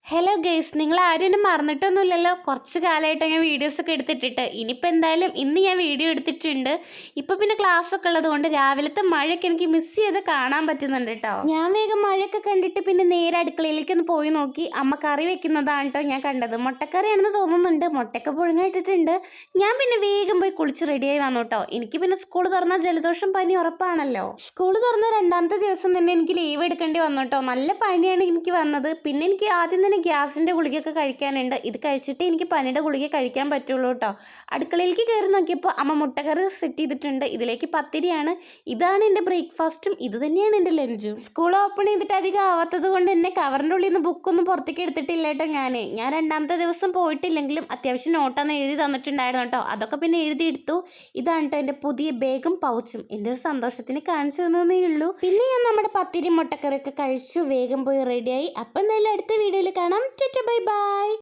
Hello guys, നിങ്ങൾ ആരും എന്നെ മറന്നിട്ടൊന്നുമില്ലല്ലോ. കുറച്ച് കാലമായിട്ട് ഞാൻ വീഡിയോസൊക്കെ എടുത്തിട്ടിട്ട് ഇനിയിപ്പോൾ എന്തായാലും ഇന്ന് ഞാൻ വീഡിയോ എടുത്തിട്ടുണ്ട്. ഇപ്പോൾ പിന്നെ ക്ലാസ്സൊക്കെ ഉള്ളത് കൊണ്ട് രാവിലത്തെ മഴയൊക്കെ എനിക്ക് മിസ് ചെയ്ത് കാണാൻ പറ്റുന്നുണ്ട് കേട്ടോ. ഞാൻ വേഗം മഴയൊക്കെ കണ്ടിട്ട് പിന്നെ നേരെ അടുക്കളയിലേക്ക് ഒന്ന് പോയി നോക്കി. അമ്മ കറി വെക്കുന്നതാണ് കേട്ടോ ഞാൻ കണ്ടത്. മുട്ടക്കറിയാണെന്ന് തോന്നുന്നുണ്ട്. മുട്ടയൊക്കെ പുഴുങ്ങിയിട്ടിട്ടുണ്ട്. ഞാൻ പിന്നെ വേഗം പോയി കുളിച്ച് റെഡിയായി വന്നു കേട്ടോ. എനിക്ക് പിന്നെ സ്കൂൾ തുറന്നാൽ ജലദോഷം പനി ഉറപ്പാണല്ലോ. സ്കൂൾ തുറന്ന രണ്ടാമത്തെ ദിവസം തന്നെ എനിക്ക് ലീവ് എടുക്കേണ്ടി വന്നു കേട്ടോ. നല്ല പനിയാണ് എനിക്ക് വന്നത്. പിന്നെ എനിക്ക് ആദ്യം തന്നെ ഗ്യാസിൻ്റെ ഗുളികയൊക്കെ കഴിക്കാനുണ്ട്. ഇത് കഴിച്ചിട്ട് എനിക്ക് പനിയുടെ ഗുളിക കഴിക്കാൻ പറ്റുള്ളൂ കേട്ടോ. അടുക്കളയിലേക്ക് കയറി നോക്കിയപ്പോൾ അമ്മ മുട്ടക്കറി സെറ്റ് ചെയ്തിട്ടുണ്ട്. ഇതിലേക്ക് പത്തിരിയാണ്. ഇതാണ് എൻ്റെ ബ്രേക്ക്ഫാസ്റ്റും ഇത് തന്നെയാണ് എൻ്റെ ലഞ്ചും. സ്കൂൾ ഓപ്പൺ ചെയ്തിട്ട് അധികം ആവാത്തത് കൊണ്ട് എന്നെ കവറിൻ്റെ ഉള്ളിൽ നിന്ന് ബുക്കൊന്നും പുറത്തേക്ക് എടുത്തിട്ടില്ല കേട്ടോ. ഞാൻ രണ്ടാമത്തെ ദിവസം പോയിട്ടില്ലെങ്കിലും അത്യാവശ്യം നോട്ടാന്ന് എഴുതി തന്നിട്ടുണ്ടായിരുന്നു കേട്ടോ. അതൊക്കെ പിന്നെ എഴുതിയെടുത്തു. ഇതാണ് കേട്ടോ എൻ്റെ പുതിയ ബാഗും പൗച്ചും. എൻ്റെ ഒരു സന്തോഷത്തിന് കാണിച്ചു തന്നേ ഉള്ളൂ. പിന്നെ ഞാൻ നമ്മുടെ പത്തിരി മുട്ടക്കറിയൊക്കെ കഴിച്ചു വേഗം പോയി റെഡിയായി. അപ്പം എന്തായാലും അടുത്ത വീഡിയോയിൽ കാണാം. Bye bye.